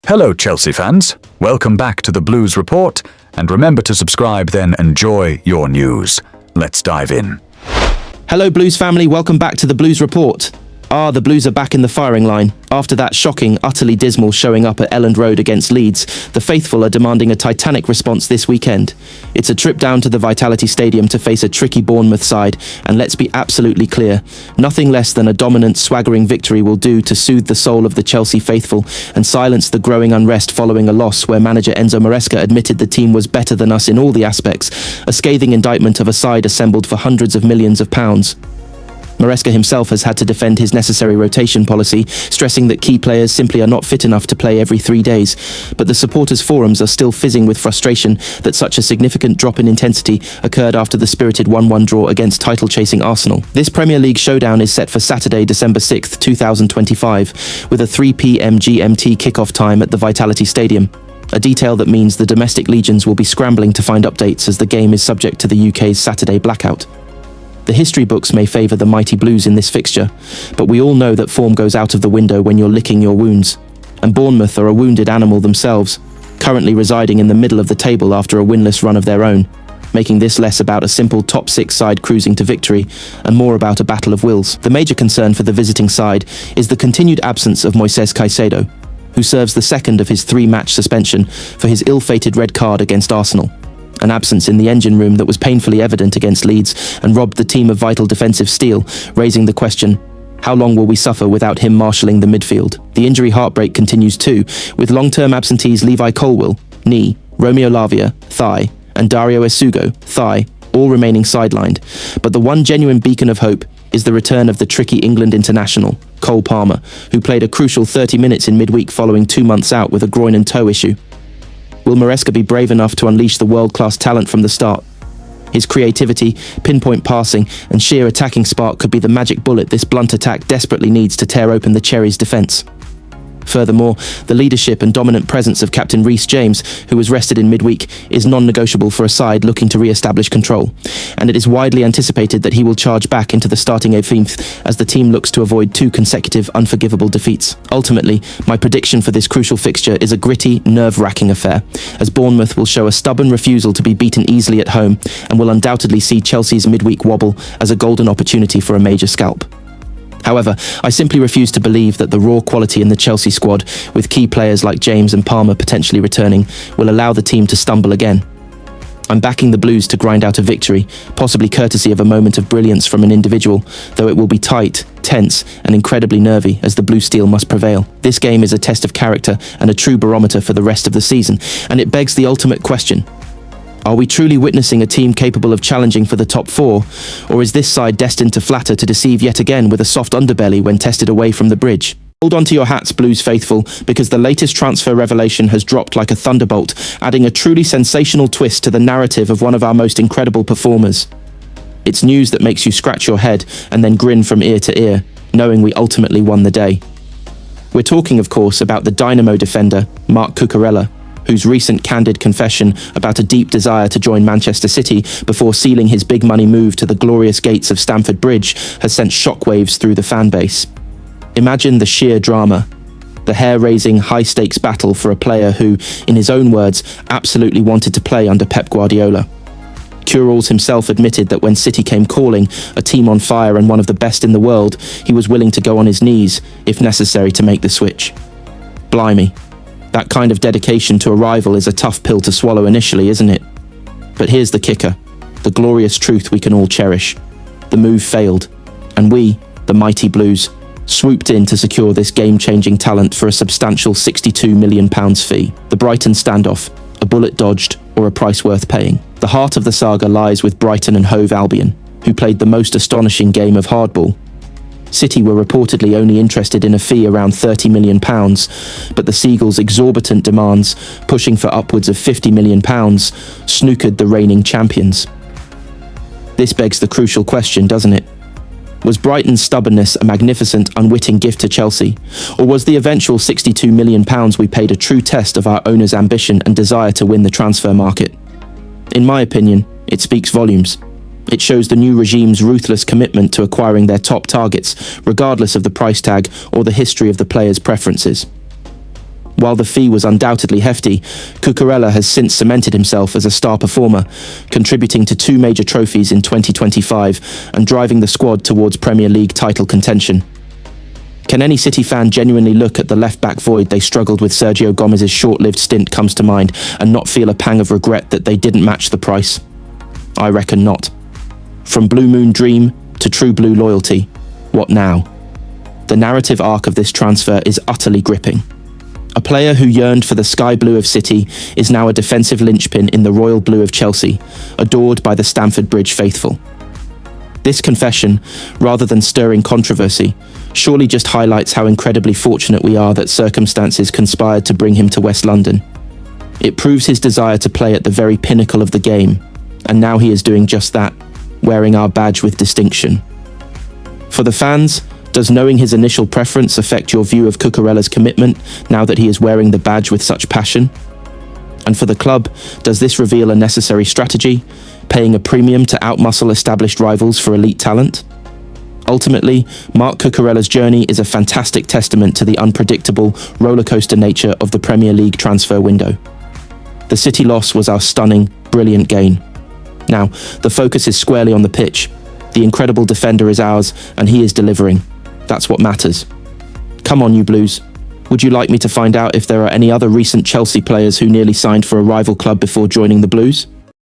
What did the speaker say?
Hello Chelsea fans, welcome back to the Blues Report, and remember to subscribe then enjoy your news. Let's dive in. Hello Blues family, welcome back to the Blues Report. The Blues are back in the firing line. After that shocking, utterly dismal showing up at Elland Road against Leeds, the faithful are demanding a titanic response this weekend. It's a trip down to the Vitality Stadium to face a tricky Bournemouth side, and let's be absolutely clear, nothing less than a dominant, swaggering victory will do to soothe the soul of the Chelsea faithful and silence the growing unrest following a loss where manager Enzo Maresca admitted the team was better than us in all the aspects, a scathing indictment of a side assembled for hundreds of millions of pounds. Maresca himself has had to defend his necessary rotation policy, stressing that key players simply are not fit enough to play every 3 days. But the supporters' forums are still fizzing with frustration that such a significant drop in intensity occurred after the spirited 1-1 draw against title-chasing Arsenal. This Premier League showdown is set for Saturday, December 6th, 2025, with a 3 p.m. GMT kickoff time at the Vitality Stadium. A detail that means the domestic legions will be scrambling to find updates as the game is subject to the UK's Saturday blackout. The history books may favour the mighty Blues in this fixture, but we all know that form goes out of the window when you're licking your wounds. And Bournemouth are a wounded animal themselves, currently residing in the middle of the table after a winless run of their own, making this less about a simple top 6 side cruising to victory and more about a battle of wills. The major concern for the visiting side is the continued absence of Moises Caicedo, who serves the second of his 3-match suspension for his ill-fated red card against Arsenal. An absence in the engine room that was painfully evident against Leeds and robbed the team of vital defensive steel, raising the question, how long will we suffer without him marshalling the midfield? The injury heartbreak continues too, with long-term absentees Levi Colwill, knee, Romeo Lavia, thigh, and Dario Esugo, thigh, all remaining sidelined. But the one genuine beacon of hope is the return of the tricky England international, Cole Palmer, who played a crucial 30 minutes in midweek following 2 months out with a groin and toe issue. Will Maresca be brave enough to unleash the world-class talent from the start? His creativity, pinpoint passing, and sheer attacking spark could be the magic bullet this blunt attack desperately needs to tear open the Cherries' defence. Furthermore, the leadership and dominant presence of captain Reece James, who was rested in midweek, is non-negotiable for a side looking to re-establish control, and it is widely anticipated that he will charge back into the starting 18th as the team looks to avoid 2 consecutive unforgivable defeats. Ultimately, my prediction for this crucial fixture is a gritty, nerve-wracking affair, as Bournemouth will show a stubborn refusal to be beaten easily at home and will undoubtedly see Chelsea's midweek wobble as a golden opportunity for a major scalp. However, I simply refuse to believe that the raw quality in the Chelsea squad, with key players like James and Palmer potentially returning, will allow the team to stumble again. I'm backing the Blues to grind out a victory, possibly courtesy of a moment of brilliance from an individual, though it will be tight, tense, and incredibly nervy as the Blue Steel must prevail. This game is a test of character and a true barometer for the rest of the season, and it begs the ultimate question. Are we truly witnessing a team capable of challenging for the top 4, or is this side destined to flatter to deceive yet again with a soft underbelly when tested away from the bridge? Hold on to your hats, Blues faithful, because the latest transfer revelation has dropped like a thunderbolt, adding a truly sensational twist to the narrative of one of our most incredible performers. It's news that makes you scratch your head and then grin from ear to ear, knowing we ultimately won the day. We're talking, of course, about the Dynamo defender, Marc Cucurella, whose recent candid confession about a deep desire to join Manchester City before sealing his big money move to the glorious gates of Stamford Bridge has sent shockwaves through the fan base. Imagine the sheer drama, the hair-raising, high-stakes battle for a player who, in his own words, absolutely wanted to play under Pep Guardiola. Curals himself admitted that when City came calling, a team on fire and one of the best in the world, he was willing to go on his knees, if necessary, to make the switch. Blimey. That kind of dedication to a rival is a tough pill to swallow initially, isn't it? But here's the kicker, the glorious truth we can all cherish. The move failed, and we, the mighty Blues, swooped in to secure this game-changing talent for a substantial £62 million fee. The Brighton standoff, a bullet dodged or a price worth paying. The heart of the saga lies with Brighton and Hove Albion, who played the most astonishing game of hardball. City were reportedly only interested in a fee around £30 million, but the Seagulls' exorbitant demands, pushing for upwards of £50 million, snookered the reigning champions. This begs the crucial question, doesn't it? Was Brighton's stubbornness a magnificent, unwitting gift to Chelsea, or was the eventual £62 million we paid a true test of our owner's ambition and desire to win the transfer market? In my opinion, it speaks volumes. It shows the new regime's ruthless commitment to acquiring their top targets, regardless of the price tag or the history of the players' preferences. While the fee was undoubtedly hefty, Cucurella has since cemented himself as a star performer, contributing to 2 major trophies in 2025 and driving the squad towards Premier League title contention. Can any City fan genuinely look at the left-back void they struggled with Sergio Gomez's short-lived stint comes to mind and not feel a pang of regret that they didn't match the price? I reckon not. From Blue Moon dream to True Blue loyalty, what now? The narrative arc of this transfer is utterly gripping. A player who yearned for the sky blue of City is now a defensive linchpin in the royal blue of Chelsea, adored by the Stamford Bridge faithful. This confession, rather than stirring controversy, surely just highlights how incredibly fortunate we are that circumstances conspired to bring him to West London. It proves his desire to play at the very pinnacle of the game, and now he is doing just that, wearing our badge with distinction. For the fans, does knowing his initial preference affect your view of Cucurella's commitment now that he is wearing the badge with such passion? And for the club, does this reveal a necessary strategy, paying a premium to outmuscle established rivals for elite talent? Ultimately, Marc Cucurella's journey is a fantastic testament to the unpredictable, rollercoaster nature of the Premier League transfer window. The City loss was our stunning, brilliant gain. Now, the focus is squarely on the pitch. The incredible defender is ours, and he is delivering. That's what matters. Come on, you Blues. Would you like me to find out if there are any other recent Chelsea players who nearly signed for a rival club before joining the Blues?